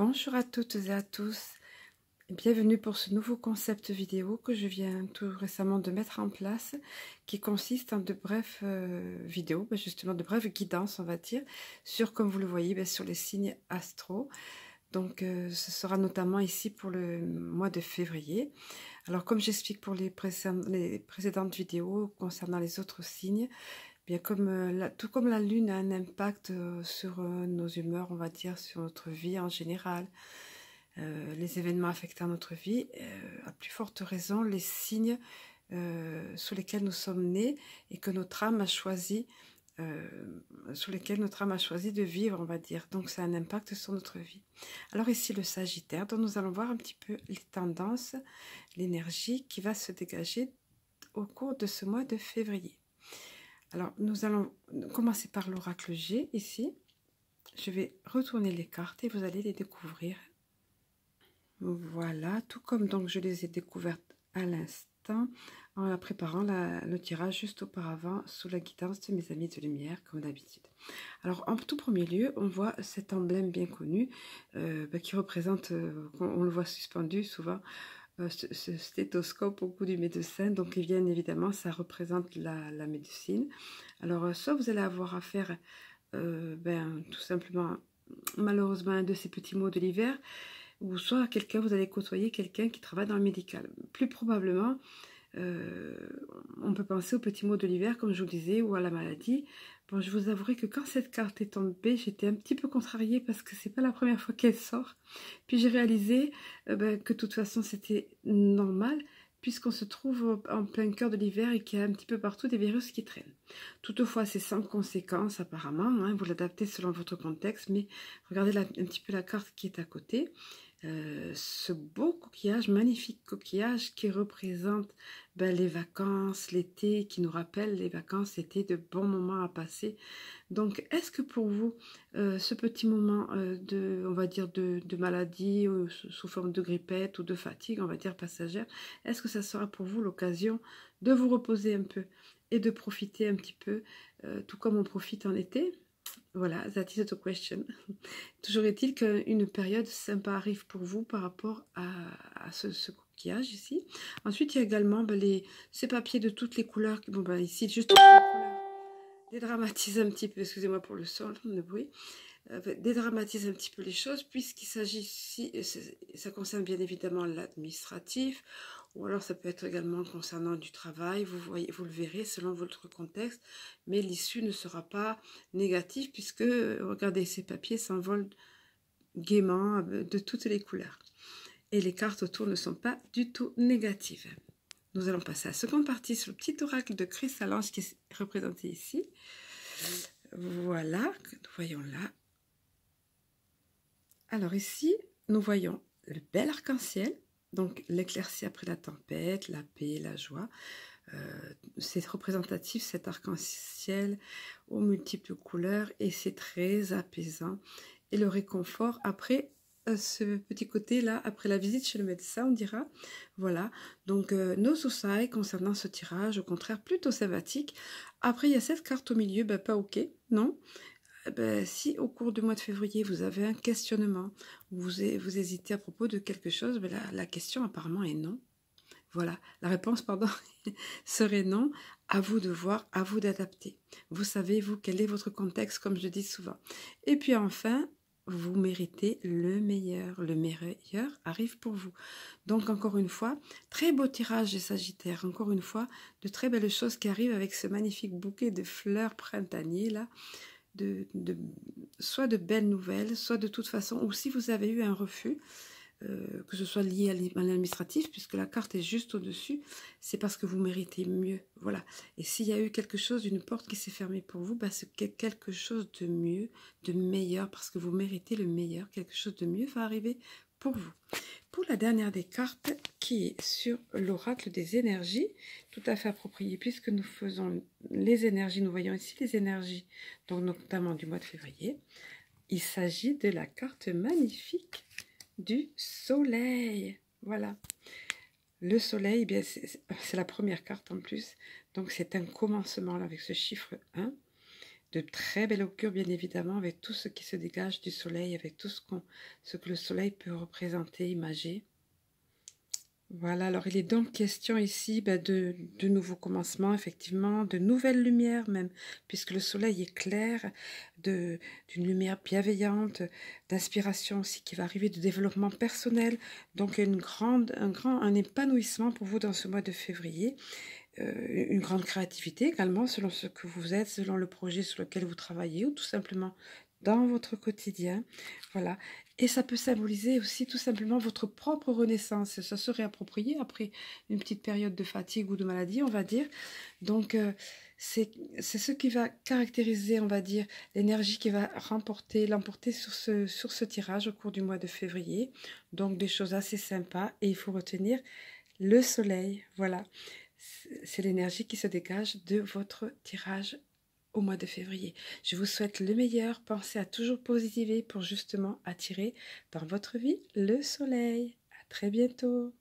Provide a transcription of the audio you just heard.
Bonjour à toutes et à tous, bienvenue pour ce nouveau concept vidéo que je viens tout récemment de mettre en place, qui consiste en de brèves vidéos, justement de brèves guidances on va dire, sur, comme vous le voyez, sur les signes astro. Donc ce sera notamment ici pour le mois de février. Alors comme j'explique pour les précédentes vidéos concernant les autres signes, bien comme tout comme la lune a un impact sur nos humeurs, on va dire, sur notre vie en général, les événements affectant notre vie, à plus forte raison les signes sous lesquels nous sommes nés et que notre âme a choisi, sous lesquels notre âme a choisi de vivre, on va dire. Donc ça a un impact sur notre vie. Alors ici le Sagittaire, dont nous allons voir un petit peu les tendances, l'énergie qui va se dégager au cours de ce mois de février. Alors, nous allons commencer par l'oracle G, ici. Je vais retourner les cartes et vous allez les découvrir. Voilà, tout comme donc je les ai découvertes à l'instant, en la préparant le tirage juste auparavant, sous la guidance de mes amis de lumière, comme d'habitude. Alors, en tout premier lieu, on voit cet emblème bien connu, qui représente, on le voit suspendu souvent, ce stéthoscope au cou du médecin. Donc bien évidemment ça représente la médecine. Alors soit vous allez avoir affaire tout simplement malheureusement un de ces petits mots de l'hiver, ou soit quelqu'un, vous allez côtoyer quelqu'un qui travaille dans le médical. Plus probablement on peut penser aux petits mots de l'hiver, comme je vous disais, ou à la maladie. Bon, je vous avouerai que quand cette carte est tombée, j'étais un petit peu contrariée parce que c'est pas la première fois qu'elle sort. Puis j'ai réalisé que de toute façon c'était normal, puisqu'on se trouve en plein cœur de l'hiver et qu'il y a un petit peu partout des virus qui traînent. Toutefois, c'est sans conséquence apparemment, hein, vous l'adaptez selon votre contexte, mais regardez un petit peu la carte qui est à côté. Ce beau coquillage, magnifique coquillage qui représente les vacances, l'été, qui nous rappelle les vacances, l'été, de bons moments à passer. Donc, est-ce que pour vous, ce petit moment on va dire de maladie, sous forme de grippette ou de fatigue, on va dire passagère, est-ce que ça sera pour vous l'occasion de vous reposer un peu et de profiter un petit peu, tout comme on profite en été? Voilà, that is the question. Toujours est-il qu'une période sympa arrive pour vous par rapport à ce coquillage ici. Ensuite, il y a également ces papiers de toutes les couleurs. Bon, ici, juste toutes les couleurs dédramatise un petit peu, excusez-moi pour le son, le bruit, dédramatise un petit peu les choses, puisqu'il s'agit ici, ça concerne bien évidemment l'administratif, ou alors ça peut être également concernant du travail, vous le verrez selon votre contexte, mais l'issue ne sera pas négative, puisque, regardez, ces papiers s'envolent gaiement de toutes les couleurs. Et les cartes autour ne sont pas du tout négatives. Nous allons passer à la seconde partie sur le petit oracle de Chrysalange qui est représenté ici. Voilà, nous voyons là. Alors ici, nous voyons le bel arc-en-ciel, donc l'éclaircie après la tempête, la paix, la joie. C'est représentatif, cet arc-en-ciel aux multiples couleurs, et c'est très apaisant. Et le réconfort après ce petit côté là, après la visite chez le médecin, on dira. Voilà, donc nos soucis concernant ce tirage, au contraire plutôt sympathique. Après il y a cette carte au milieu, pas ok, non. Si au cours du mois de février vous avez un questionnement, vous hésitez à propos de quelque chose, la question apparemment est non. Voilà, la réponse, pardon, serait non. À vous de voir, à vous d'adapter. Vous savez, vous, quel est votre contexte, comme je dis souvent. Et puis enfin, vous méritez le meilleur. Le meilleur arrive pour vous. Donc, encore une fois, très beau tirage des Sagittaires. Encore une fois, de très belles choses qui arrivent avec ce magnifique bouquet de fleurs printaniers, là. Soit de belles nouvelles, soit de toute façon, ou si vous avez eu un refus, que ce soit lié à l'administratif, puisque la carte est juste au-dessus, c'est parce que vous méritez mieux. Voilà. Et s'il y a eu quelque chose, une porte qui s'est fermée pour vous, c'est quelque chose de mieux, de meilleur, parce que vous méritez le meilleur. Quelque chose de mieux va arriver pour vous. Pour la dernière des cartes, qui est sur l'oracle des énergies, tout à fait approprié, puisque nous faisons les énergies, nous voyons ici les énergies, donc notamment du mois de février. Il s'agit de la carte magnifique du soleil. Voilà. Le soleil, c'est la première carte en plus. Donc c'est un commencement là, avec ce chiffre 1. de très bel augure, bien évidemment, avec tout ce qui se dégage du soleil, avec tout ce que le soleil peut représenter, imager. Voilà, alors il est donc question ici de nouveaux commencements, effectivement, de nouvelles lumières même, puisque le soleil est clair, d'une lumière bienveillante, d'inspiration aussi qui va arriver, de développement personnel, donc un épanouissement pour vous dans ce mois de février, une grande créativité également selon ce que vous êtes, selon le projet sur lequel vous travaillez ou tout simplement dans votre quotidien. Voilà. Et ça peut symboliser aussi tout simplement votre propre renaissance. Ça serait approprié après une petite période de fatigue ou de maladie, on va dire. Donc, c'est ce qui va caractériser, on va dire, l'énergie qui va l'emporter sur ce tirage au cours du mois de février. Donc, des choses assez sympas. Et il faut retenir le soleil. Voilà. C'est l'énergie qui se dégage de votre tirage au mois de février. Je vous souhaite le meilleur. Pensez à toujours positiver pour justement attirer dans votre vie le soleil. À très bientôt.